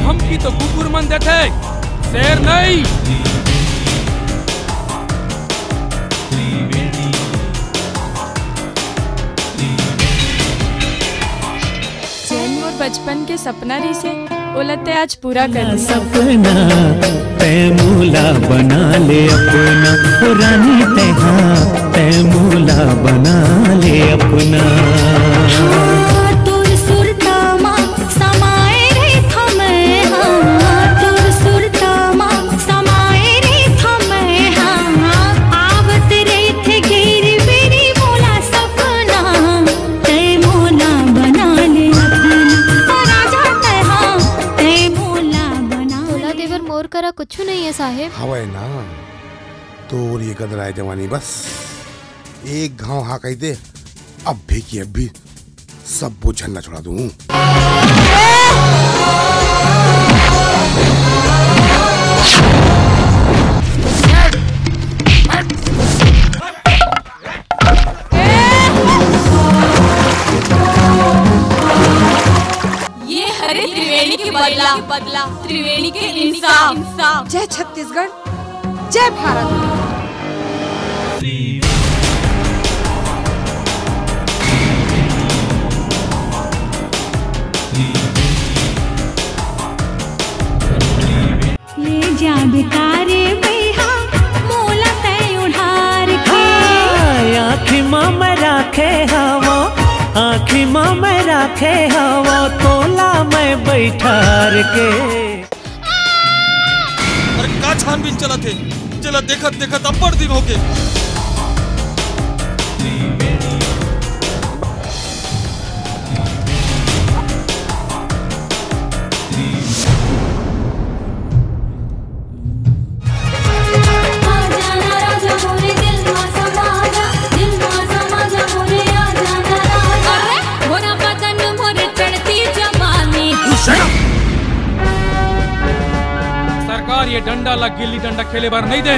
हम की तो कुकुर मन देते, शेर नहीं। बचपन के सपना री से ओलते आज पूरा कर सपना तैमूला बना ले अपना, रानी तैमूला बना ले अपना। कुछ नहीं है साहेब। हवा ना तो ये कदराए जवानी बस एक घाव हाँ कही दे, अब भी की अब भी सब वो झलना छोड़ा दूं। त्रिवेणी के बदला त्रिवेणी के इंसाफ। जय छत्तीसगढ़, जय भारत। ले जा बितारे भैया मोला तय उधार के, आँखी माँ में राखे हवा, आँखी माँ में राखे हवा, तोला में बैठार के। अरे का छानबीन चला थे, चला देखत देखत अब बड़ दिन हो गए। सरकार ये डंडा लग गिल्ली डंडा खेले बार नहीं दे।